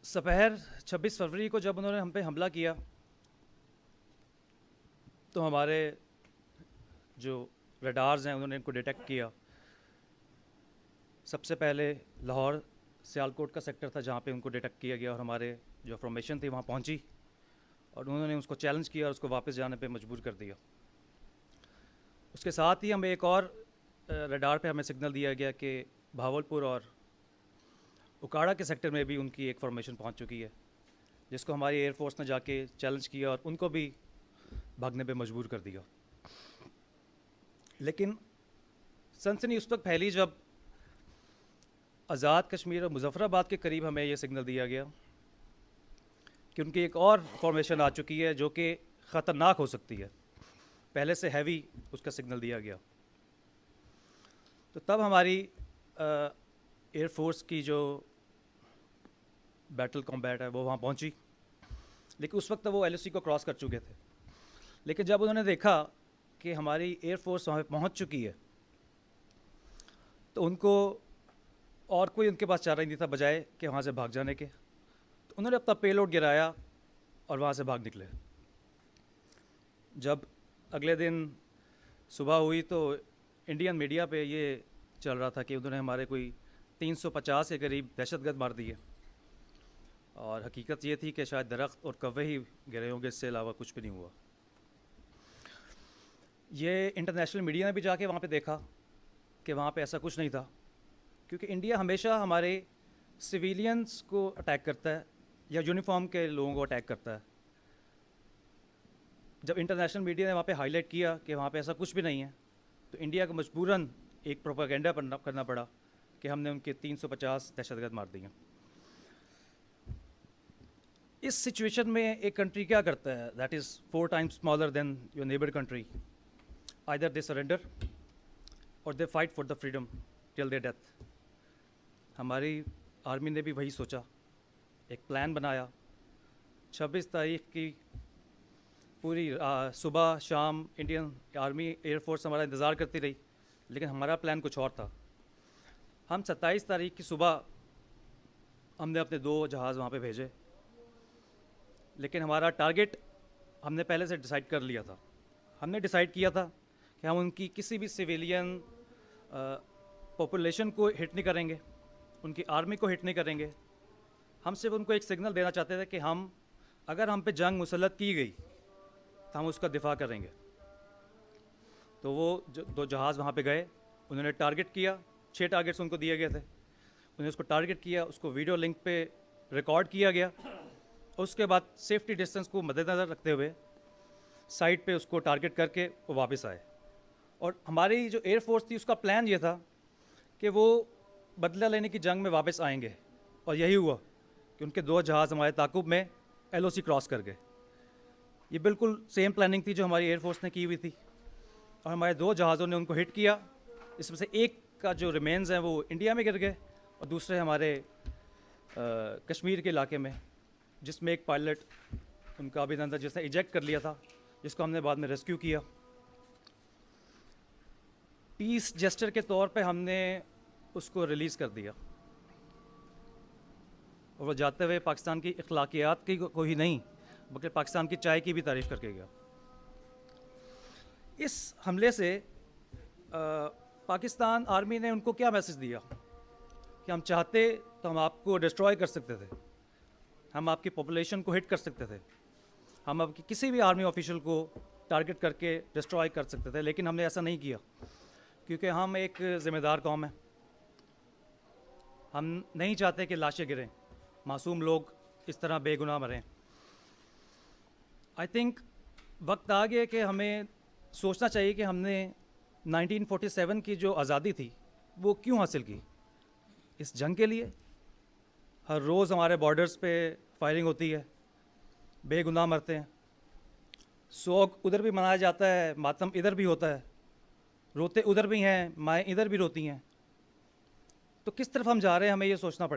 सपहर 26 फरवरी को जब उन्होंने हम पे हमला किया तो हमारे जो रडार्स हैं उन्होंने इनको डिटेक्ट किया। सबसे पहले लाहौर सियालकोट का सेक्टर था जहाँ पे उनको डिटेक्ट किया गया और हमारे जो फॉर्मेशन थी वहाँ पहुँची और उन्होंने उसको चैलेंज किया और उसको वापस जाने पे मजबूर कर दिया। उसके साथ ही हमें एक और रडार पे हमें सिग्नल दिया गया कि भावलपुर और उकाड़ा के सेक्टर में भी उनकी एक फॉर्मेशन पहुंच चुकी है, जिसको हमारी एयरफोर्स ने जाके चैलेंज किया और उनको भी भागने पे मजबूर कर दिया। लेकिन सनसनी उस वक्त फैली जब आज़ाद कश्मीर और मुजफ्फराबाद के करीब हमें ये सिग्नल दिया गया कि उनकी एक और फॉर्मेशन आ चुकी है जो कि ख़तरनाक हो सकती है। पहले से हैवी उसका सिग्नल दिया गया। तो तब हमारी एयरफोर्स की जो बैटल कॉम्बैट है वो वहाँ पहुँची, लेकिन उस वक्त वो LOC को क्रॉस कर चुके थे। लेकिन जब उन्होंने देखा कि हमारी एयरफोर्स वहाँ पे पहुँच चुकी है तो उनको और कोई उनके पास चारा ही नहीं था बजाय कि वहाँ से भाग जाने के। तो उन्होंने अपना पेलोड गिराया और वहाँ से भाग निकले। जब अगले दिन सुबह हुई तो इंडियन मीडिया पे ये चल रहा था कि उन्होंने हमारे कोई 350 के करीब दहशतगर्द मार दिए और हकीकत ये थी कि शायद दरख्त और कव्वे ही गिरे होंगे, इससे अलावा कुछ भी नहीं हुआ। ये इंटरनेशनल मीडिया ने भी जाके वहाँ पे देखा कि वहाँ पे ऐसा कुछ नहीं था, क्योंकि इंडिया हमेशा हमारे सिविलियंस को अटैक करता है या यूनिफॉर्म के लोगों को अटैक करता है। जब इंटरनेशनल मीडिया ने वहाँ पे हाईलाइट किया कि वहाँ पे ऐसा कुछ भी नहीं है तो इंडिया को मजबूरन एक प्रोपेगेंडा करना पड़ा कि हमने उनके 350 दहशतगर्द मार दिए। इस सिचुएशन में एक कंट्री क्या करता है that is 4 times smaller than your neighbour country, either they surrender और they fight for the freedom till their death. हमारी आर्मी ने भी वही सोचा, एक प्लान बनाया। 26 तारीख की पूरी सुबह शाम इंडियन आर्मी एयरफोर्स हमारा इंतज़ार करती रही, लेकिन हमारा प्लान कुछ और था। हम 27 तारीख की सुबह हमने अपने 2 जहाज़ वहाँ पे भेजे, लेकिन हमारा टारगेट हमने पहले से डिसाइड कर लिया था। हमने डिसाइड किया था कि हम उनकी किसी भी सिविलियन पॉपुलेशन को हिट नहीं करेंगे, उनकी आर्मी को हिट नहीं करेंगे। हम सिर्फ उनको एक सिग्नल देना चाहते थे कि हम अगर हम पे जंग मुसल्लत की गई तो हम उसका दिफा करेंगे। तो वो जो 2 जहाज़ वहाँ पे गए, उन्होंने टारगेट किया। 6 टारगेट्स उनको दिए गए थे, उन्होंने उसको टारगेट किया, उसको वीडियो लिंक पे रिकॉर्ड किया गया। उसके बाद सेफ्टी डिस्टेंस को मद्देनज़र रखते हुए साइड पे उसको टारगेट करके वो वापस आए। और हमारी जो एयरफोर्स थी उसका प्लान ये था कि वो बदला लेने की जंग में वापस आएंगे, और यही हुआ कि उनके 2 जहाज़ हमारे ताकुब में LOC क्रॉस कर गए। ये बिल्कुल सेम प्लानिंग थी जो हमारी एयरफोर्स ने की हुई थी, और हमारे 2 जहाज़ों ने उनको हिट किया। इसमें से एक का जो रिमेन्स हैं वो इंडिया में गिर गए और दूसरे हमारे कश्मीर के इलाके में, जिसमें एक पायलट उनका अभिनंदन जिसने इजेक्ट कर लिया था, जिसको हमने बाद में रेस्क्यू किया। पीस जेस्चर के तौर पे हमने उसको रिलीज़ कर दिया और वो जाते हुए पाकिस्तान की अखलाकियात की को ही नहीं बल्कि पाकिस्तान की चाय की भी तारीफ़ करके गया। इस हमले से पाकिस्तान आर्मी ने उनको क्या मैसेज दिया कि हम चाहते तो हम आपको डिस्ट्रॉय कर सकते थे, हम आपकी पॉपुलेशन को हिट कर सकते थे, हम आपकी किसी भी आर्मी ऑफिशियल को टारगेट करके डिस्ट्रॉय कर सकते थे, लेकिन हमने ऐसा नहीं किया क्योंकि हम एक ज़िम्मेदार कौम है। हम नहीं चाहते कि लाशें गिरें, मासूम लोग इस तरह बेगुनाह मरें। आई थिंक वक्त आ गया कि हमें सोचना चाहिए कि हमने 1947 की जो आज़ादी थी वो क्यों हासिल की? इस जंग के लिए? हर रोज़ हमारे बॉर्डर्स पे फायरिंग होती है, बेगुनाह मरते हैं, सोग उधर भी मनाया जाता है, मातम इधर भी होता है, रोते उधर भी हैं, माएँ इधर भी रोती हैं। तो किस तरफ हम जा रहे हैं हमें ये सोचना पड़ेगा।